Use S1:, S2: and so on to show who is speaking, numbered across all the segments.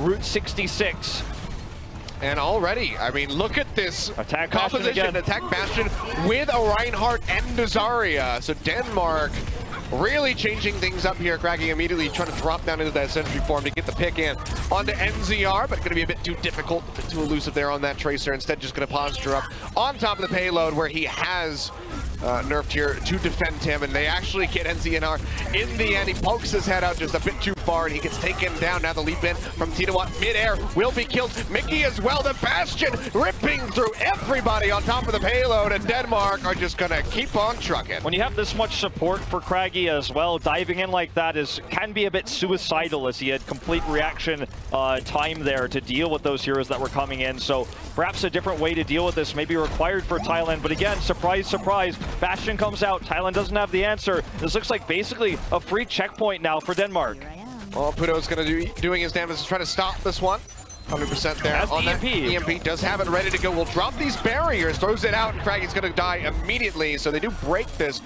S1: Route 66.
S2: And already, I mean, look at this
S1: attack
S2: composition. Attack Bastion with a Reinhardt and Zarya. So Denmark really changing things up here. Craggy immediately trying to drop down into that sentry form to get the pick in onto NZR, but going to be a bit too difficult, a bit too elusive there on that Tracer. Instead, just going to posture up on top of the payload where he has nerfed here to defend him, and they actually get NZR in the end. He pokes his head out just a bit too far, and he gets taken down. Now the leap in from Tinawa mid-air will be killed. Mickey as well. The Bastion ripping through everybody on top of the payload, and Denmark are just going to keep on trucking.
S1: When you have this much support for Craggy as well, diving in like that can be a bit suicidal, as he had complete reaction time there to deal with those heroes that were coming in. So perhaps a different way to deal with this may be required for Thailand. But again, surprise, surprise, Bastion comes out. Thailand doesn't have the answer. This looks like basically a free checkpoint now for Denmark.
S2: Well, Puto's going to be doing his damage to try to stop this one. 100% there
S1: on
S2: the EMP. EMP does have it ready to go. We'll drop these barriers, throws it out, and Craggy's going to die immediately. So they do break this,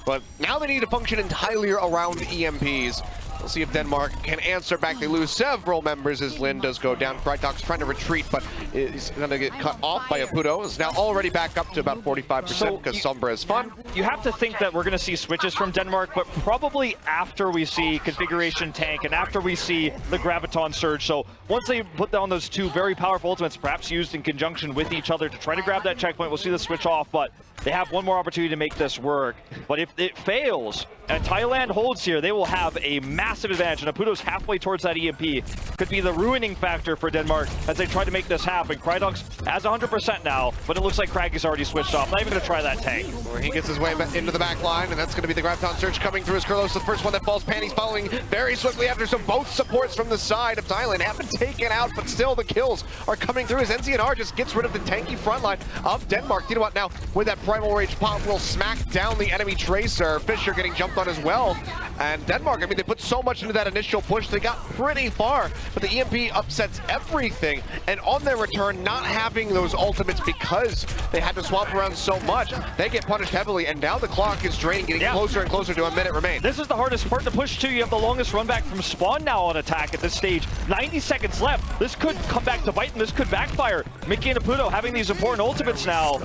S2: but now they need to function entirely around EMPs. We'll see if Denmark can answer back. They lose several members as Lin does go down. Krydok's trying to retreat, but is going to get cut off by a Puto. Is now already back up to about 45% because Sombra is fun.
S1: You have to think that we're going to see switches from Denmark, but probably after we see configuration tank and after we see the Graviton Surge. So once they put down those two very powerful ultimates, perhaps used in conjunction with each other to try to grab that checkpoint, we'll see the switch off, but they have one more opportunity to make this work. But if it fails and Thailand holds here, they will have a massive advantage. And Aputo's halfway towards that EMP. Could be the ruining factor for Denmark as they try to make this happen. Krydok's has 100% now, but it looks like Craggy's already switched off. Not even going to try that tank.
S2: Where he gets his way into the back line, and that's going to be the Graviton Surge coming through as Kurlos, the first one that falls. Panty's following very swiftly after, so both supports from the side of Thailand have been taken out, but still the kills are coming through as NZR just gets rid of the tanky front line of Denmark. You know what, now with that Primal Rage pop will smack down the enemy Tracer. Fisher getting jumped on as well. And Denmark, I mean, they put so much into that initial push, they got pretty far, but the EMP upsets everything. And on their return, not having those ultimates because they had to swap around so much, they get punished heavily, and now the clock is draining, getting closer and closer to a minute remains.
S1: This is the hardest part to push to. You have the longest run back from spawn now on attack at this stage. 90 seconds left. This could come back to bite, and this could backfire. Mickey and Aputo having these important ultimates now.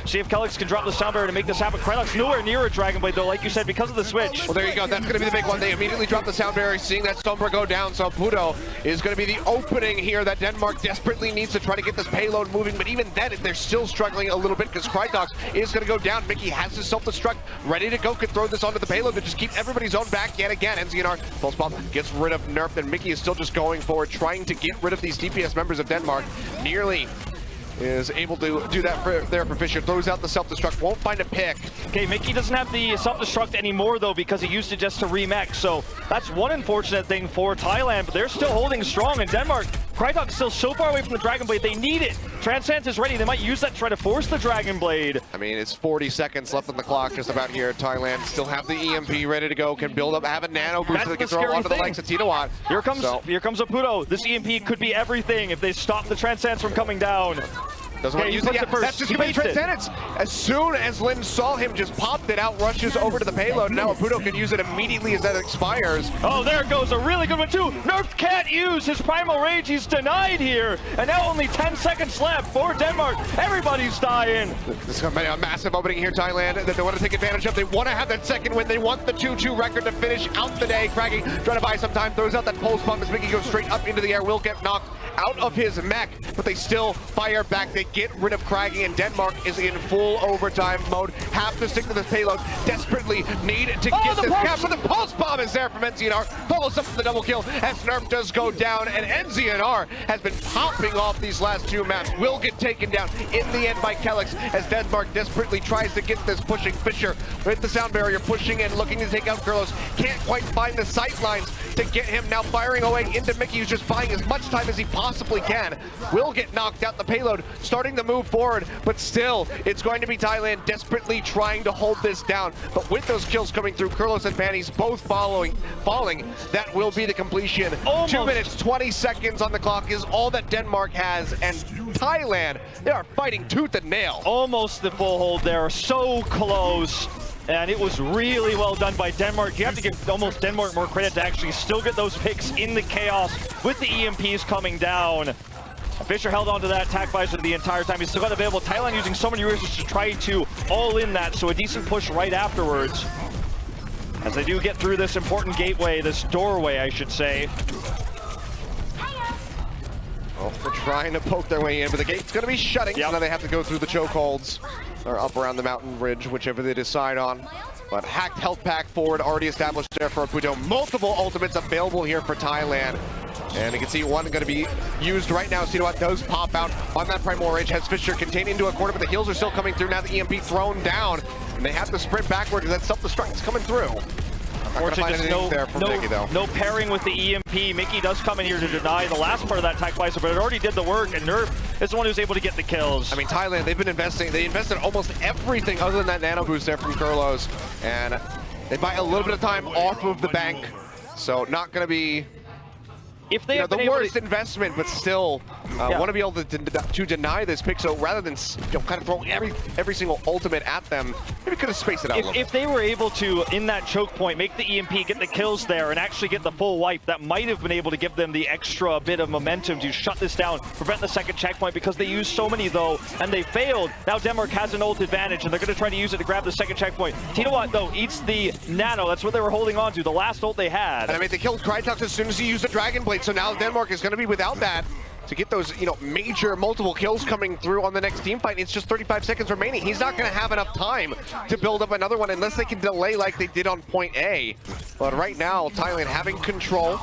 S1: See if Kellex can drop the sound barrier to make this happen. Krydok's nowhere near a Dragon Blade, though, like you said, because of the switch.
S2: Well, there you go. That's going to be the big one. They immediately drop the sound barrier, seeing that Sombra go down. So Puto is going to be the opening here that Denmark desperately needs to try to get this payload moving. But even then, they're still struggling a little bit because Krydok is going to go down. Mickey has his self-destruct ready to go. Could throw this onto the payload to just keep everybody's own back yet again. NZR pulse bomb gets rid of nerf, and Mickey is still just going forward, trying to get rid of these DPS members of Denmark. Nearly is able to do that for their proficient. Throws out the self-destruct, won't find a pick.
S1: Okay, Mickey doesn't have the self-destruct anymore, though, because he used it just to remech. So that's one unfortunate thing for Thailand, but they're still holding strong. In Denmark, Krydok's still so far away from the Dragon Blade. They need it. Transcendence is ready. They might use that to try to force the Dragon Blade.
S2: I mean, it's 40 seconds left on the clock just about here. Thailand still have the EMP ready to go, can build up, have a nano boost that can throw onto the likes of Tinawa.
S1: Here comes Aputo. This EMP could be everything if they stop the Transcendence from coming down.
S2: Doesn't want to use it yet. That's just going to be Transcendence. As soon as Lin saw him, just popped it out, rushes over to the payload. Now Aputo can use it immediately as that expires.
S1: Oh, there goes a really good one too. Nerf can't use his Primal Rage. He's denied here. And now only 10 seconds left for Denmark. Everybody's dying.
S2: This is going to be a massive opening here, Thailand, that they want to take advantage of. They want to have that second win. They want the 2-2 record to finish out the day. Craggy trying to buy some time, throws out that pulse pump as Mickey goes straight up into the air. Will get knocked out of his mech, but they still fire back. They get rid of Craggy, and Denmark is in full overtime mode. Have to stick to this payload. Desperately need to get this cap, but the pulse bomb is there from NZR. Follows up for the double kill as Nerf does go down, and NZR has been popping off these last two maps. Will get taken down in the end by Kellex as Denmark desperately tries to get this, pushing Fisher with the sound barrier, pushing in, looking to take out Kurlos. Can't quite find the sight lines to get him. Now firing away into Mickey, who's just buying as much time as he possibly can. Will get knocked out. The payload starting to move forward, but still, it's going to be Thailand desperately trying to hold this down. But with those kills coming through, Kurlos and Panties both falling, that will be the completion. Almost. 2 minutes, 20 seconds on the clock is all that Denmark has, and Thailand, they are fighting tooth and nail.
S1: Almost the full hold there, so close. and it was really well done by Denmark. You have to give almost Denmark more credit to actually still get those picks in the chaos with the EMPs coming down. Fisher held on to that attack visor the entire time. He's still got available. Thailand using so many resources to try to all in that, so a decent push right afterwards. As they do get through this important gateway, this doorway, I should say.
S2: Well, they're trying to poke their way in, but the gate's going to be shutting, so now they have to go through the chokeholds. Or up around the mountain ridge, whichever they decide on. But hacked health pack forward already established there for Puto. Multiple ultimates available here for Thailand. And you can see one going to be used right now. Sidawat does pop out on that Primal Rage. Has Fisher contained into a corner, but the heals are still coming through. Now the EMP thrown down. And they have to sprint backward because that self-destruct is coming through.
S1: Unfortunately, just no pairing with the EMP. Mickey does come in here to deny the last part of that attack visor, but it already did the work, and Nerf is the one who's able to get the kills.
S2: I mean, Thailand, they've been investing. They invested almost everything other than that nano boost there from Kurlos, and they buy a little bit of time off of the bank, so not going to be
S1: if they have
S2: the worst investment, but still want to be able to deny this pick. So rather than kind of throw every single ultimate at them, maybe could have spaced it out a little.
S1: If they were able to, in that choke point, make the EMP, get the kills there, and actually get the full wipe, that might have been able to give them the extra bit of momentum to shut this down, prevent the second checkpoint, because they used so many though, and they failed. Now Denmark has an ult advantage, and they're going to try to use it to grab the second checkpoint. Tinawat though eats the nano. That's what they were holding on to, the last ult they had.
S2: And I mean, they killed Krytox as soon as he used the Dragon Blade, so now Denmark is going to be without that to get those, major multiple kills coming through on the next team fight. It's just 35 seconds remaining. He's not going to have enough time to build up another one unless they can delay like they did on point A. But right now, Thailand having control.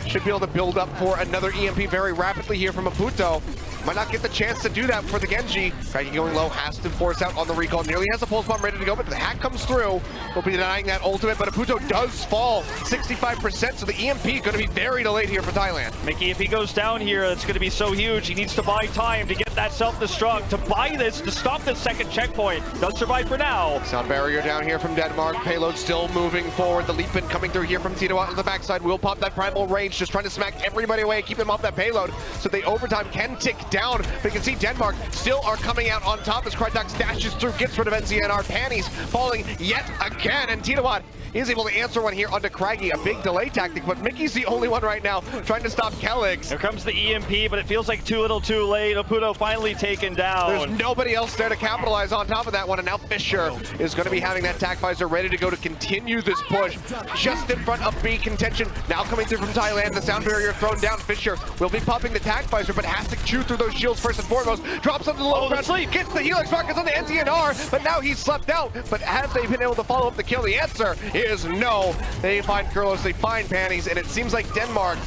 S2: Should be able to build up for another EMP very rapidly here from Maputo. Might not get the chance to do that for the Genji. Craggy going low, has to force out on the recall. Nearly has a pulse bomb ready to go, but the hack comes through. Will be denying that ultimate, but Maputo does fall 65%, so the EMP going to be very delayed here for Thailand.
S1: Mickey, if he goes down here, it's going to be so huge. He needs to buy time to get that self-destruct, to buy this, to stop this second checkpoint. Does survive for now.
S2: Sound barrier down here from Denmark. Payload still moving forward. The leap in coming through here from Tito out on the backside. Will pop that Primal Rage, just trying to smack everybody away, keep him off that payload, so the overtime can tick down. But you can see Denmark still are coming out on top as Krytox dashes through, gets rid of NCNR. Panties falling yet again, and Tinawat is able to answer one here onto Craggy. A big delay tactic, but Mickey's the only one right now trying to stop Kellex.
S1: Here comes the EMP, but it feels like too little too late. Maputo finally taken down.
S2: There's nobody else there to capitalize on top of that one, and now Fisher is going to be having that attack visor ready to go to continue this push. Just in front of B contention, now coming through from Thailand. The sound barrier thrown down. Fisher will be popping the attack visor, but has to chew through those shields first and foremost. Drops onto the low ground, gets the Helix Rockets on the NCNR, but now he's slept out. But have they been able to follow up the kill? The answer is no. They find Kurlos, they find Panties, and it seems like Denmark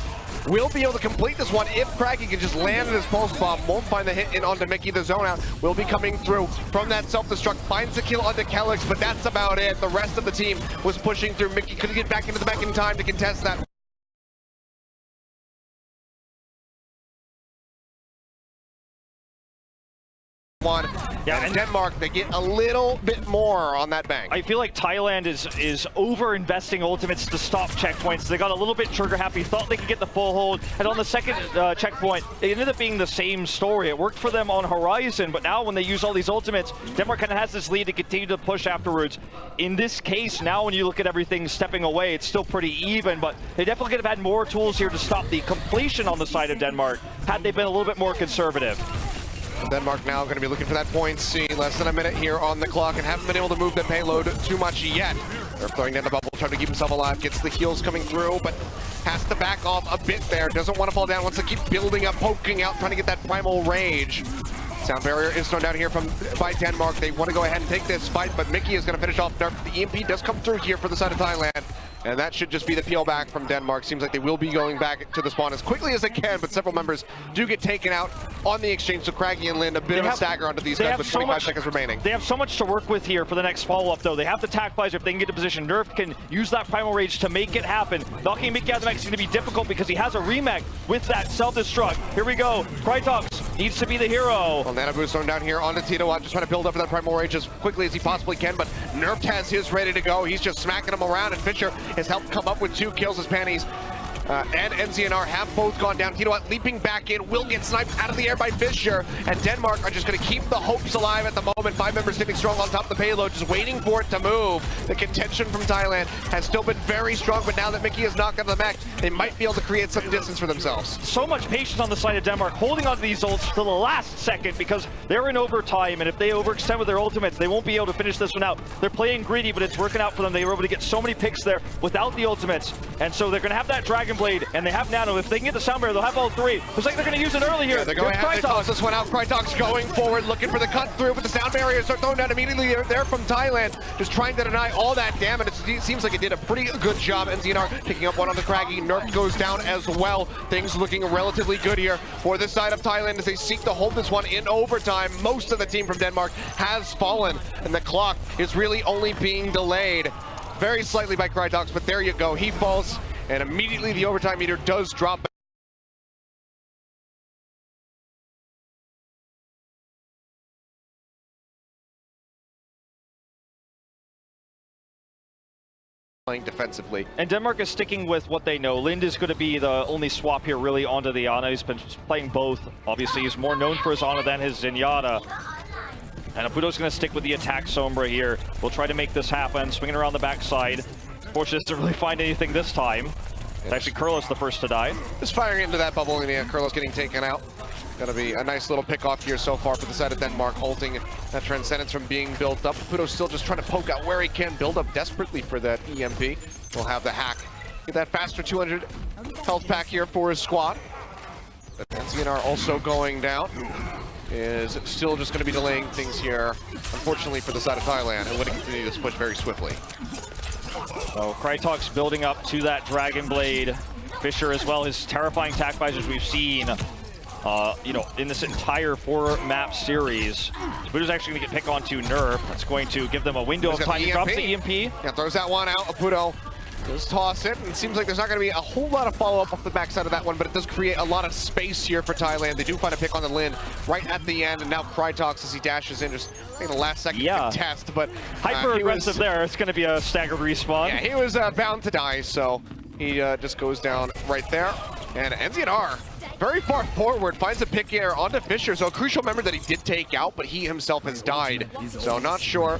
S2: will be able to complete this one if Craggy can just land in his pulse bomb. Won't find the hit in onto Mickey. The zone out will be coming through from that self-destruct. Finds the kill onto Kellex, but that's about it. The rest of the team was pushing through. Mickey couldn't get back into the back in time to contest that. One. Yeah, and Denmark, they get a little bit more on that bank.
S1: I feel like Thailand is over-investing ultimates to stop checkpoints. They got a little bit trigger happy, thought they could get the full hold, and on the second checkpoint, it ended up being the same story. It worked for them on Horizon, but now when they use all these ultimates, Denmark kind of has this lead to continue to push afterwards. In this case, now when you look at everything stepping away, it's still pretty even, but they definitely could have had more tools here to stop the completion on the side of Denmark, had they been a little bit more conservative.
S2: Denmark now going to be looking for that point C. Less than a minute here on the clock and haven't been able to move the payload too much yet. They're throwing down the bubble, trying to keep himself alive. Gets the heals coming through, but has to back off a bit there. Doesn't want to fall down, wants to keep building up, poking out, trying to get that Primal Rage. Sound barrier is thrown down here by Denmark. They want to go ahead and take this fight, but Mickey is going to finish off Nerf. The EMP does come through here for the side of Thailand. And that should just be the peel back from Denmark. Seems like they will be going back to the spawn as quickly as they can, but several members do get taken out on the exchange. So Craggy and Lind, a bit of a stagger onto these guys with 25 seconds remaining.
S1: They have so much to work with here for the next follow-up, though. They have to attack visor if they can get to position. Nerf can use that Primal Rage to make it happen. Knocking Mickey out of the mech is going to be difficult because he has a remech with that self-destruct. Here we go. Krytox needs to be the hero.
S2: Well, Nana Boost thrown down here onto Tito, just trying to build up for that Primal Rage as quickly as he possibly can, but Nerf has his ready to go. He's just smacking him around, and Fisher has helped come up with 2 kills as Panties and NZNR have both gone down. You know what? Leaping back in will get sniped out of the air by Fisher, and Denmark are just going to keep the hopes alive at the moment. 5 members standing strong on top of the payload, just waiting for it to move. The contention from Thailand has still been very strong, but now that Mickey has knocked out of the mech, they might be able to create some distance for themselves.
S1: So much patience on the side of Denmark, holding on to these ults till the last second because they're in overtime, and if they overextend with their ultimates, they won't be able to finish this one out. They're playing greedy, but it's working out for them. They were able to get so many picks there without the ultimates, and so they're going to have that Dragon Blade, and they have Nano. If they can get the Sound Barrier, they'll have all 3. Looks like they're going to use it early here.
S2: Yeah, they're going to toss this one out. Krytok's going forward, looking for the cut through, but the Sound Barriers are thrown down immediately. They're from Thailand, just trying to deny all that damage. It seems like it did a pretty good job. NZNR picking up one on the Craggy. Nerf goes down as well. Things looking relatively good here for this side of Thailand as they seek to hold this one in overtime. Most of the team from Denmark has fallen, and the clock is really only being delayed very slightly by Krytox, but there you go. He falls, and immediately the overtime meter does drop. Playing defensively.
S1: And Denmark is sticking with what they know. Lind is going to be the only swap here really onto the Ana. He's been playing both. Obviously, he's more known for his Ana than his Zenyatta. And Aputo's going to stick with the attack Sombra here. We'll try to make this happen. Swinging around the backside. Fortunate to really find anything this time. It's actually Kurlos the first to die.
S2: Just firing into that bubble, and yeah, Kurlos getting taken out. Gonna be a nice little pick off here so far for the side of Denmark, holding that Transcendence from being built up. Aputo's still just trying to poke out where he can, build up desperately for that EMP. We'll have the hack. Get that faster 200 health pack here for his squad. But NZNR also going down. Is still just going to be delaying things here, unfortunately for the side of Thailand, and would continue this push very swiftly.
S1: So Krytok's building up to that Dragon Blade. Fisher as well, his terrifying attack visors we've seen you know, in this entire 4-map series. Aputo's actually going to get picked onto Nerf. That's going to give them a window of time. He drops the EMP.
S2: Yeah, throws that one out. Aputo does toss it, and it seems like there's not going to be a whole lot of follow-up off the backside of that one, but it does create a lot of space here for Thailand. They do find a pick on the Lin right at the end, and now Krytox as he dashes in, just in the last second test, but
S1: hyper-aggressive there. It's going to be a staggered respawn.
S2: Yeah, he was bound to die, so he just goes down right there. And NZNR, very far forward, finds a pick here onto Fisher, so a crucial member that he did take out, but he himself has died, so not sure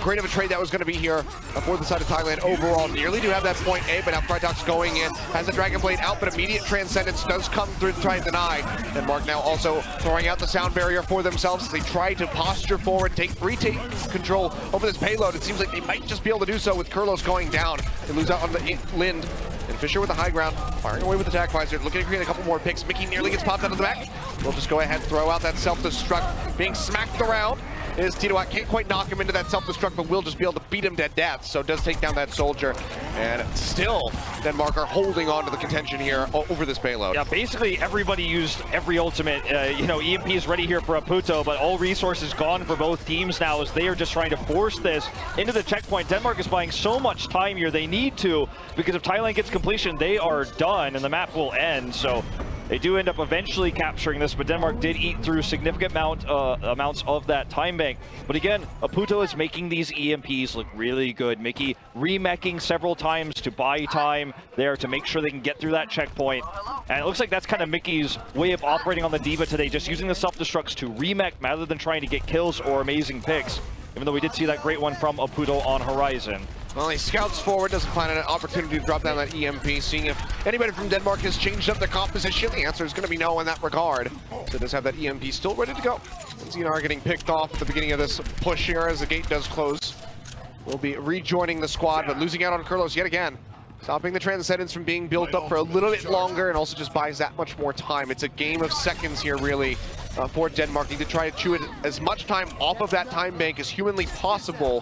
S2: great of a trade that was going to be here for the side of Thailand overall. Nearly do have that point A, but now Krytox going in, has the Dragon Blade out, but immediate Transcendence does come through to try and deny. Denmark now also throwing out the Sound Barrier for themselves as they try to posture forward, retake control over this payload. It seems like they might just be able to do so with Kurlos going down. They lose out on the Lind. And Fisher with the high ground, firing away with the attack visor, looking to create a couple more picks. Mickey nearly gets popped out of the back. We'll just go ahead and throw out that self-destruct. Being smacked around is Tito. Can't quite knock him into that self-destruct, but will just be able to beat him to death. So does take down that soldier. And still, Denmark are holding on to the contention here over this payload.
S1: Yeah, basically everybody used every ultimate. You know, EMP is ready here for Aputo, but all resources gone for both teams now as they are just trying to force this into the checkpoint. Denmark is buying so much time here. They need to, because if Thailand gets completion, they are done and the map will end. So they do end up eventually capturing this, but Denmark did eat through significant amounts of that time bank. But again, Aputo is making these EMPs look really good. Mickey remeching several times to buy time there to make sure they can get through that checkpoint. And it looks like that's kind of Mickey's way of operating on the Diva today, just using the self-destructs to remech rather than trying to get kills or amazing picks. Even though we did see that great one from Aputo on Horizon.
S2: Well, he scouts forward, doesn't find an opportunity to drop down that EMP, seeing if anybody from Denmark has changed up their composition. The answer is going to be no in that regard. So it does have that EMP still ready to go. NZNR getting picked off at the beginning of this push here as the gate does close. We'll be rejoining the squad, but losing out on Kurlos yet again. Stopping the Transcendence from being built up for a little bit longer, and also just buys that much more time. It's a game of seconds here, really, for Denmark. Need to try to chew it as much time off of that time bank as humanly possible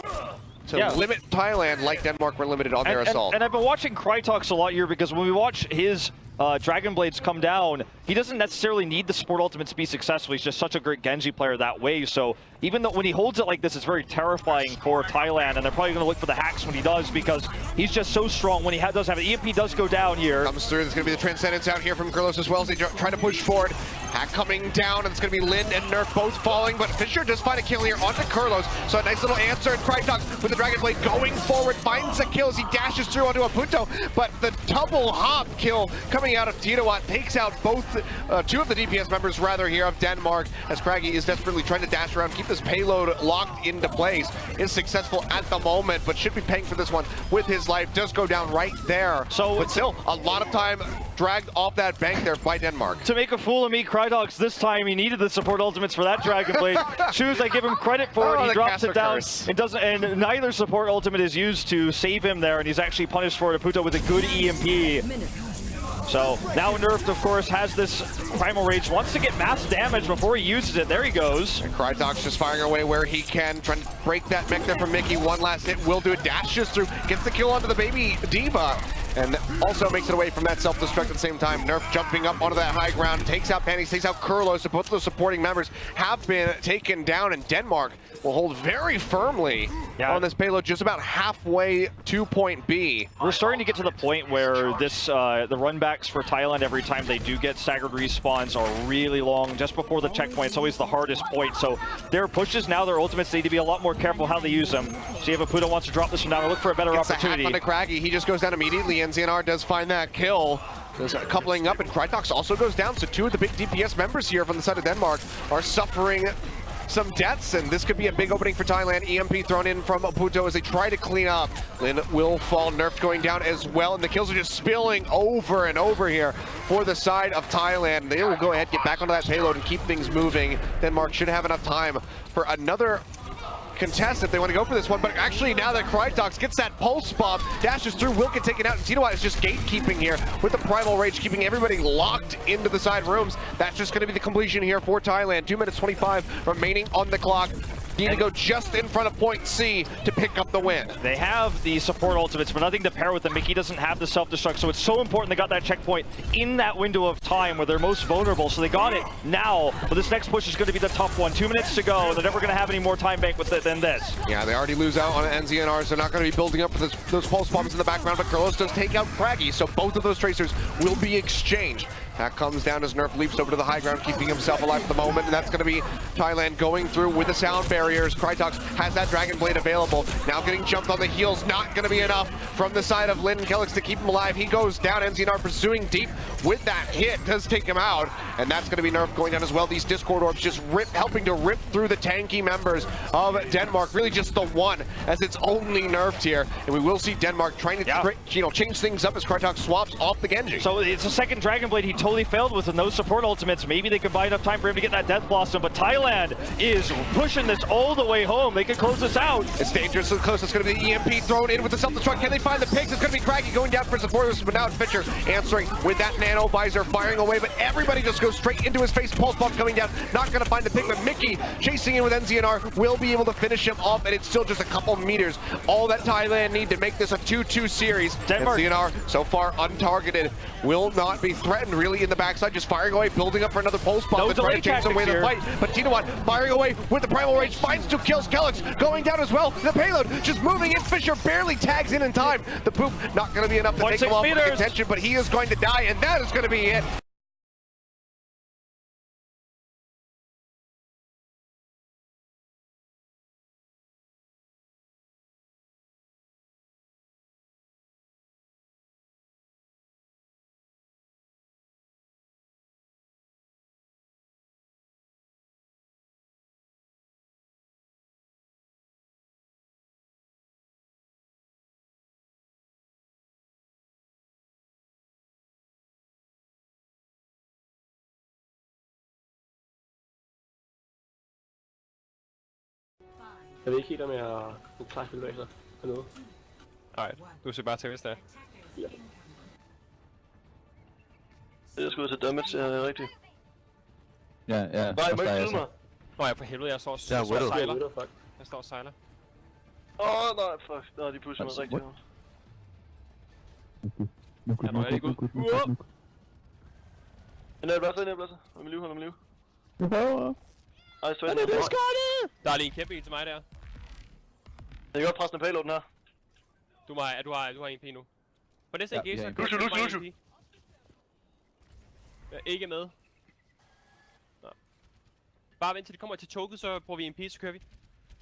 S2: to limit Thailand like Denmark were limited on their assault.
S1: And I've been watching Krytox a lot here because when we watch his Dragon Blades come down, he doesn't necessarily need the support ultimate to be successful. He's just such a great Genji player that way. So even though when he holds it like this, it's very terrifying for Thailand, and they're probably going to look for the hacks when he does, because he's just so strong when he does have it. EMP does go down here.
S2: Comes through. There's going to be the Transcendence out here from Kurlos as well as they try to push forward. Hack coming down, and it's going to be Lin and Nerf both falling, but Fisher does find a kill here onto Kurlos. So a nice little answer, and Krytox with the Dragon Blade going forward, finds a kill as he dashes through onto a Punto, but the double hop kill coming out of Tinawat takes out both, two of the DPS members rather here of Denmark, as Craggy is desperately trying to dash around, keep this payload locked into place. Is successful at the moment, but should be paying for this one with his life. Does go down right there. So, but still, a lot of time dragged off that bank there by Denmark.
S1: To make a fool of me, Krytox this time, he needed the support ultimates for that Dragon Blade. Shoes, I give him credit for it. He drops it down. It doesn't, and neither support ultimate is used to save him there, and he's actually punished for it. Puto with a good EMP. So now Nerfed, of course, has this Primal Rage, wants to get mass damage before he uses it. There he goes. And
S2: Krytox just firing away where he can, trying to break that mech there from Mickey. One last hit will do it. Dashes through, gets the kill onto the baby Diva, and also makes it away from that self-destruct at the same time. Nerf jumping up onto that high ground, takes out Panties, takes out Kurlos, so both of those supporting members have been taken down, and Denmark will hold very firmly on this payload, just about halfway to point B.
S1: We're starting to get to the point where this the runbacks for Thailand, every time they do get staggered respawns, are really long. Just before the checkpoint, it's always the hardest point. So their pushes now, their ultimates need to be a lot more careful how they use them. See if Aputo wants to drop this one down or look for a better opportunity.
S2: Onto Craggy, he just goes down immediately, and ZNR does find that kill. There's a coupling up, and Krytox also goes down, so two of the big DPS members here from the side of Denmark are suffering some deaths, and this could be a big opening for Thailand. EMP thrown in from Aputo as they try to clean up. Lin will fall, Nerfed going down as well, and the kills are just spilling over and over here for the side of Thailand. They will go ahead, get back onto that payload and keep things moving. Denmark should have enough time for another contest if they want to go for this one, but actually now that Krytox gets that pulse bomb, dashes through, will get taken out, and Tinawat is just gatekeeping here with the Primal Rage, keeping everybody locked into the side rooms. That's just going to be the completion here for Thailand. 2 minutes 25 remaining on the clock. Need to go just in front of point C to pick up the win.
S1: They have the support ultimates, but nothing to pair with them. Mickey doesn't have the self-destruct, so it's so important they got that checkpoint in that window of time where they're most vulnerable, so they got it now. But this next push is going to be the tough one. 2 minutes to go, and they're never going to have any more time bank with it than this.
S2: Yeah, they already lose out on NZNRs. They're not going to be building up for those pulse bombs in the background, but Kurlos does take out Craggy, so both of those tracers will be exchanged. That comes down as Nerf leaps over to the high ground, keeping himself alive at the moment, and that's going to be Thailand going through with the sound barriers. Krytox has that Dragon Blade available. Now getting jumped on the heels, not going to be enough from the side of Lin Kellix to keep him alive. He goes down, NZNR pursuing deep with that hit, does take him out, and that's going to be Nerf going down as well. These Discord Orbs just helping to rip through the tanky members of Denmark, really just the one, as it's only Nerfed here, and we will see Denmark trying to change things up as Krytox swaps off the Genji.
S1: So it's a second Dragon Blade he totally failed with no support ultimates. Maybe they could buy enough time for him to get that Death Blossom, but Thailand is pushing this all the way home. They can close this out.
S2: It's dangerously close. It's going to be the EMP thrown in with the self-destruct. Can they find the pigs? It's going to be Craggy going down for supporters, but now it's Fisher answering with that nano visor, firing away, but everybody just goes straight into his face. Pulse bomb coming down, not going to find the pig, but Mickey chasing in with NZNR will be able to finish him off, and it's still just a couple meters. All that Thailand need to make this a 2-2 series.
S1: Denmark,
S2: NZNR so far untargeted, will not be threatened really in the backside, just firing away, building up for another pulse bomb to try to change some way the fight. But Tinawat firing away with the Primal Rage, finds 2 kills. Kellix going down as well. The payload just moving in. Fisher barely tags in time. The poop not going to be enough to take him off the contention, but he is going to die, and that is going to be it.
S3: Jeg ved ikke helt, om jeg er klar til at for noget.
S4: Nej, du ser bare til, hvis det er.
S3: Ja.
S5: Jeg skal ud til damage, er det rigtigt?
S6: Ja.
S5: Nej, må ikke skyde mig!
S4: Nå ja, for helvede, jeg står og sejler. Jeg står og sejler.
S5: Nej, fuck. Nej, de pusher mig rigtig hårdt.
S4: Ja, nu er jeg ikke ud.
S5: En pladser. Hold med liv. Ej, så
S4: Der er lige en kæmpe en til mig der.
S5: Jeg kan godt presse en payload den her.
S4: Du har en P nu. På næste
S6: Ja,
S4: engage,
S6: ja,
S4: så
S5: Lucio.
S4: jeg er ikke med. Nå. Bare vent til det kommer til toget, så bruger vi en P, så kører vi.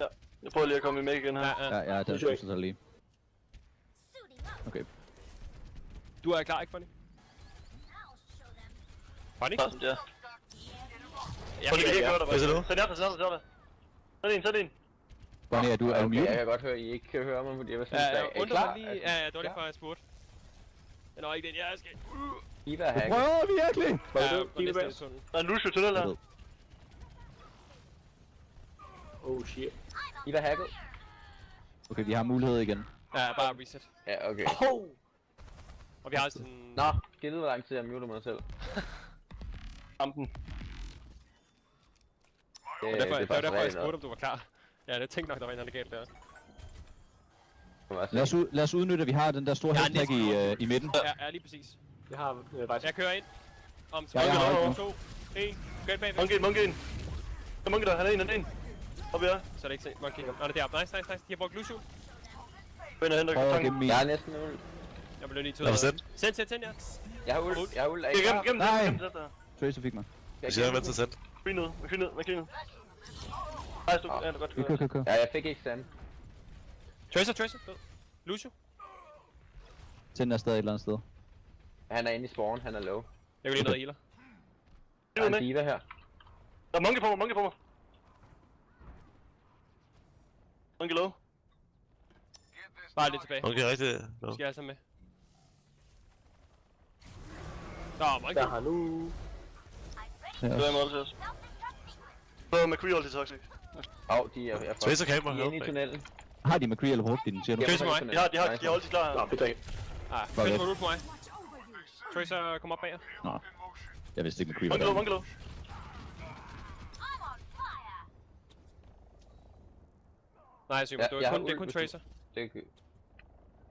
S5: Ja, jeg prøver lige at komme i meg igen her.
S6: Ja, der er så lige. Okay.
S4: Du er klar, ikke Bonnie? Bonnie?
S5: Ja.
S4: Jeg
S5: Bonnie, vi kan ikke høre dig.
S7: Hvad siger du?
S5: Sæt her. Sæt en.
S6: Bonnie, er du
S7: Okay,
S6: mute?
S7: jeg kan godt høre, at I ikke kan høre mig, fordi jeg var sådan,
S4: Ja,
S7: er I
S4: undrer
S7: klar?
S4: mig lige. Ja, det var lige før jeg spurgte. Men ikke den, jeg skal.
S7: Eva er hacket.
S6: Prøver virkelig!
S4: Ja, på næste tunnel.
S5: Der er en Lucio tunnel her.
S3: Oh shit.
S7: Eva er hacket.
S6: Okay, vi har mulighed igen.
S4: Ja, bare reset.
S7: Ja, okay.
S4: Og vi har sådan...
S7: Nå, giv hvor lang tid jeg muter mig selv.
S5: Kampen.
S4: Det var derfor, jeg spurgte, om du var klar. Ja, det tænkte nok, der var en eller anden galt der.
S6: Lad os udnytte, at vi har den der store headpack i midten.
S4: Ja, lige præcis.
S3: Jeg har faktisk...
S4: Jeg kører ind. Om
S6: Ja, jeg har ikke
S4: 2, 1. Gør det bagved.
S5: Monkey. Der er Monkey der, han er en. Op her.
S4: Så er det ikke set. Monkey. Nå, det er deroppe. Nice. De har brugt Lucio.
S5: Gå ind og henter
S6: Prøv at
S5: tanken.
S6: gemme min.
S7: Jeg er næsten uld.
S4: Jeg bliver lige til
S7: Lad
S4: at...
S7: mig sætte.
S4: Send, ja.
S7: Jeg har uld. Er I klar?
S5: Gennem
S6: Nej.
S5: der.
S6: Tracer fik mig.
S7: Jeg siger, vent til sæt.
S5: Fri ned. Ej, du er godt.
S6: Kør.
S7: Ja, jeg fik ikke sand.
S4: Tracer. Fed. Lucio.
S6: Den er stadig et eller andet sted.
S7: Han er inde i spawn, han er low.
S4: Jeg vil lige ned og healer.
S7: Der er en diva her.
S5: Der er monkey på mig. Monkey low.
S4: Bare lidt tilbage.
S7: Okay, rigtigt.
S4: Nu skal jeg altså med. Nå, Monkey.
S3: Der har nu...
S5: Det er meget til os. Prøv med McCree til toxic.
S7: De er Tracer kamera. De er inde i tunnelen.
S6: Har de McCree eller Hawkdin, siger du?
S4: Tracer mig.
S5: De har holdt de klar her.
S3: Nå, fedt ikke.
S4: Tracer var ud på mig. Tracer, kom op bag jer.
S6: Nå. Jeg vidste ikke, McCree var
S5: Monkey low.
S4: Nej, Simon, det er kun Tracer.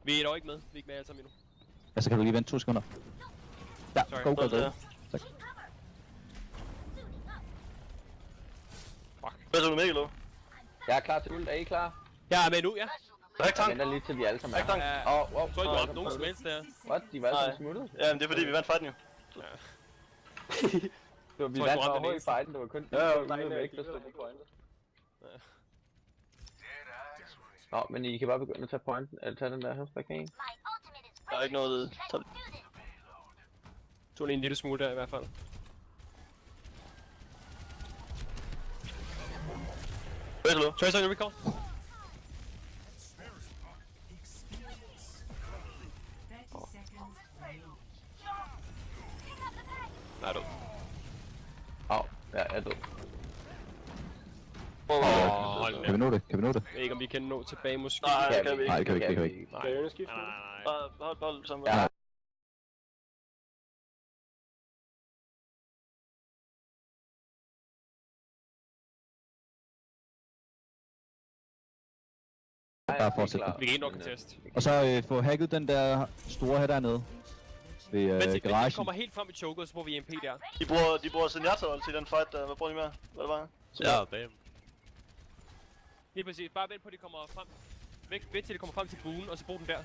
S4: Vi er dog ikke med. Vi er ikke med alle sammen endnu.
S6: Ja, så kan du lige vente 2 sekunder. Ja,
S4: Sorry.
S6: go. Tak.
S4: Fuck.
S5: Hvad så du med, low?
S7: Jeg er klar til uld. Er I klar?
S4: Jeg er med nu, ja.
S5: Der er ikke
S7: Jeg
S5: tank.
S7: venter lige til vi alle sammen er.
S5: Tank.
S7: Wow.
S4: Så er du ramt nogen som helst der.
S7: What? De var alle sammen smuttet?
S5: Ja, men det er fordi, vi vandt fighten jo.
S7: Vi
S4: Tror,
S7: vandt
S4: du ramte
S7: bare
S4: den
S7: højt i
S4: eneste.
S7: fighten, det var kun
S3: nej,
S7: væk, der stod på pointet. Nå, men I kan bare begynde at tage pointen, eller tage den der her, kan I?
S5: Der er ikke noget...
S4: Tog lige en lille smule der i hvert fald.
S5: Hvad så,
S4: Tracer, you recall? Nej, du.
S7: Au, ja, jeg er død.
S4: Hold
S6: Kan vi nå det?
S4: Jeg ved ikke, om vi kan nå tilbage måske.
S5: Nej, det kan vi ikke.
S6: Nej, det kan vi ikke.
S3: Skal jeg skifte?
S4: Nej.
S5: Bare hold sammen.
S7: Ja.
S6: Bare fortsæt.
S4: Vi kan ikke nok en test.
S6: Og så få hacket den der store her dernede. Ved
S4: Men de
S6: garagen.
S4: kommer helt frem i choket, så bruger vi MP der.
S5: De bruger Zenyatta til den fight der. Hvad bruger de med? Hvad det var?
S7: Ja, bam.
S4: Lige præcis. Bare vent på, at de kommer frem. Vent til de kommer frem til buen, og så brug den der.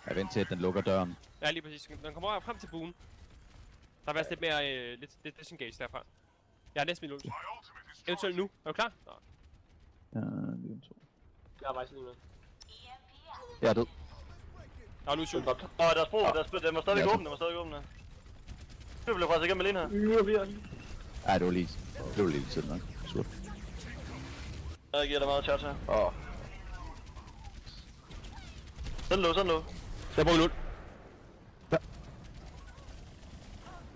S6: Jeg venter til, at den lukker døren.
S4: Ja, lige præcis. Den kommer frem til buen. Der er faktisk lidt mere lidt disengage derfra. Jeg har næsten min ult. Eventuelt nu. Er du klar? Nå.
S6: Ja, lige 2.
S3: Jeg har faktisk lige med.
S6: Jeg er død.
S4: Der er Lucio.
S5: Deres bro, den var stadig åbne, Det blev faktisk igennem alene her.
S6: Ej, det var lige tid nok. Surt.
S5: Jeg giver dig meget charge her. Sådan lå.
S4: Jeg bruger en ult.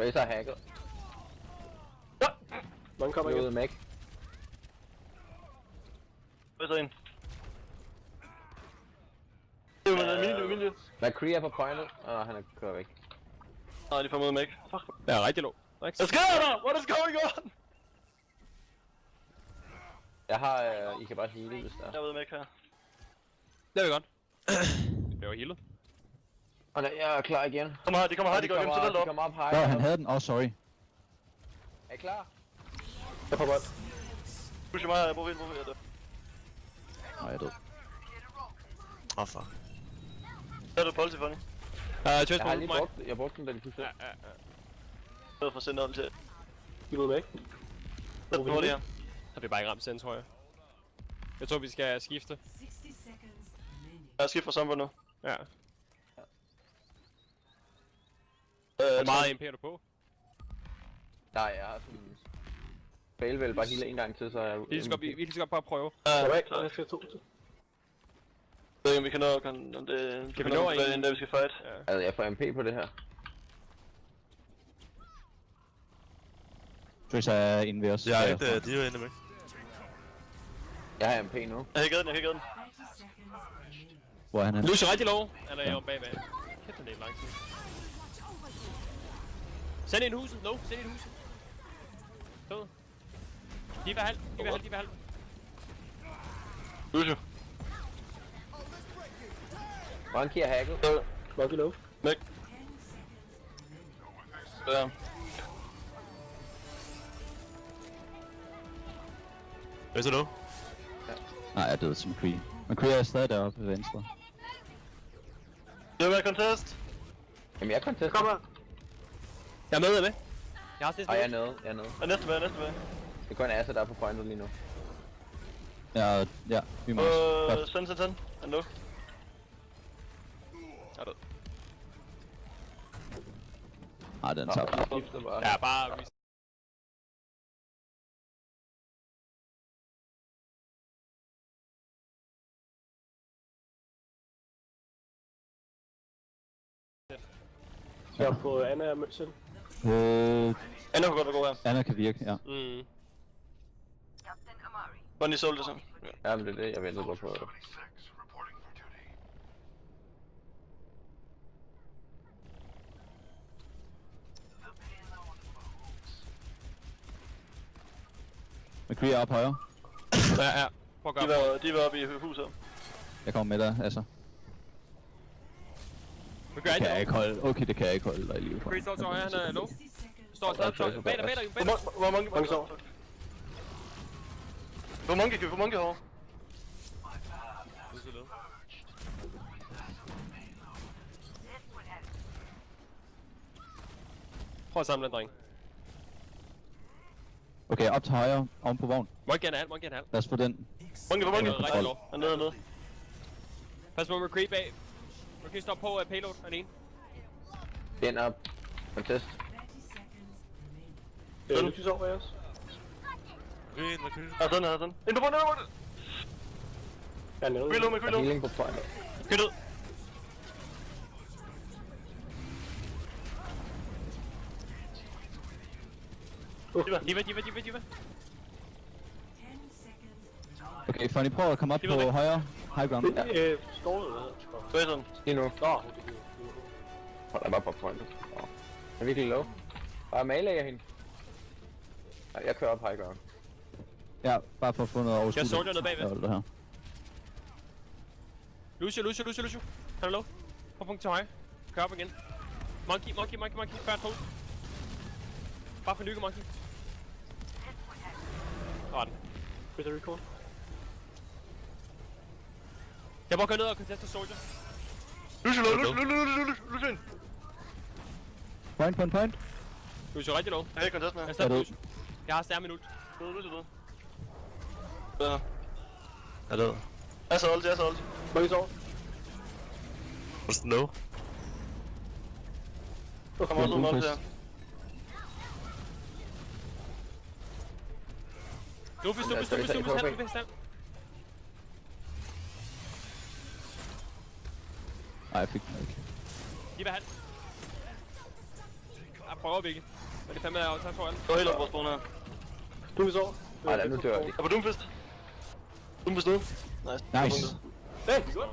S7: Razer er hacket.
S3: Mange kommer
S7: Jeg er
S3: ikke.
S7: ude med.
S5: Hvad så en? Det er min.
S7: McCree er på pointet. Han er kørt væk.
S5: Nej, de får mod mig. Fuck.
S4: Jeg er rigtig low.
S5: Hvad sker der? What is going on?
S7: Jeg har, I kan bare heale, hvis der er.
S5: Jeg er ude med her.
S4: Det er vi godt. Det var healet.
S7: Og jeg er klar igen.
S5: De kommer her, de går igennem tunnelen
S7: De
S5: op.
S7: kommer op high.
S6: Nå, han havde den. Sorry.
S7: Er I klar?
S3: Jeg får bold.
S5: Push mig, jeg bruger helt, jeg dør.
S6: Nej, jeg er død.
S8: Åh, fuck.
S5: Så er du politi for den.
S4: Chase
S7: Jeg har
S4: på
S7: lige
S4: mig.
S7: brugt, jeg brugte den, da de pludselig.
S4: Ja.
S5: Jeg er for sendt hold til.
S3: De er væk.
S5: Så er det her.
S4: Så vi bare ikke ramt send, tror jeg. Jeg tror, vi skal skifte.
S5: Jeg skifter fra Sombra nu.
S4: Ja. Hvor meget MP er du på?
S7: Nej, jeg har sådan... Fail vel bare hele en gang til, så jeg...
S4: Vi kan så godt bare prøve.
S3: Jeg er væk. Jeg skal 2 til.
S5: Jeg ved ikke, om vi kan nå, om det...
S4: Kan vi nå en?
S5: Inden vi skal fight.
S4: Ja.
S7: Altså, jeg får MP på det her.
S6: Tracer er inde ved os.
S8: Jeg er ikke, de er jo inde med.
S7: Jeg har MP nu.
S5: Jeg kan ikke den,
S6: Hvor er han?
S4: Lucio rigtig low. Eller jeg er bagved. Kæft, den er lang tid. Send ind i huset. Low. Send ind i huset. Død. De er halv.
S5: Lucio.
S7: Monkey er hacket.
S3: Monkey low.
S5: Væk. Ja.
S8: Hvad så nu?
S6: Nej, jeg er død til McCree. McCree er stadig deroppe ved venstre.
S5: Det vil være contest.
S7: Jamen, jeg er contest.
S3: Kom her.
S4: Jeg er med, Jeg har stillet.
S7: Og jeg er nede, jeg er nede.
S5: Og næste bag.
S7: Det er kun Asa, der er på pointet lige nu.
S6: Ja, vi må også. Godt.
S5: Send. Han nu.
S4: Jeg er død.
S6: Nej, den tager bare.
S7: Skifter bare.
S4: Ja, bare...
S3: Jeg er på Anna og Mølsen.
S5: Anna kunne godt være god her.
S6: Anna kan virke, ja.
S5: Bonnie solgte det så.
S7: Ja, men det er det, jeg ventede på.
S6: McCree er op højre.
S4: Ja. Prøv at gøre.
S5: De var oppe i huset.
S6: Jeg kommer med dig, altså.
S4: Vi gør
S6: Det kan jeg
S4: alt.
S6: ikke holde. Okay, det kan jeg ikke holde dig i live.
S4: Chris står til højre, han er low. Står stadig bag dig.
S5: Hvor mange så? Hvor mange kan vi få monkey herovre?
S4: Prøv at samle den, dreng.
S6: Okay, op til højre, oven på vogn.
S4: Monkey er halv.
S6: Lad os få den.
S5: Monkey.
S4: Rigtig low.
S5: Han er nede.
S4: Pas på McCree bag. McCree står på payload alene.
S7: Den er contest.
S3: Det er Lucius over os.
S8: Green, hvad kører?
S5: Ja, sådan. Ind på bunden.
S3: Jeg er nede.
S5: Reload.
S7: Der er healing på pointet.
S4: Kød ud. Diva.
S6: Okay, Funny, prøv at komme op på højre. High ground.
S3: Det er skåret.
S5: Hvad er sådan?
S7: Lige nu.
S3: Nå.
S7: Hold da bare på pointet. Jeg er virkelig low. Bare maler hende. Nej, jeg kører op high ground.
S6: Ja, bare for at få noget overskud.
S4: Jeg soldier ned bagved.
S6: Det her.
S4: Lucio. Han er low. På punkt til højre. Kør op igen. Monkey. Færd to. Bare for lykke, Monkey. Sådan.
S3: With the record.
S4: Jeg må gå ned og conteste soldier.
S5: Lucio.
S6: Point.
S4: Lucio rigtig low.
S5: Jeg er contest med.
S4: Jeg er stadig Lucio. Jeg har stærme minut.
S5: Lucio. Ja.
S8: Jeg er død.
S5: Jeg er så old.
S3: Monkey sover.
S8: What's the no?
S5: Kommer også ud med her.
S4: Lufis.
S6: Nej, jeg fik den ikke.
S4: De vil halv. Jeg prøver virkelig. Men det er fandme af aftag foran.
S5: Gå helt op vores spawn her.
S3: Lucius over.
S7: Nej, nu dør de.
S5: Jeg er på Doomfist. Doomfist ude.
S6: Nice.
S3: Hey, godt.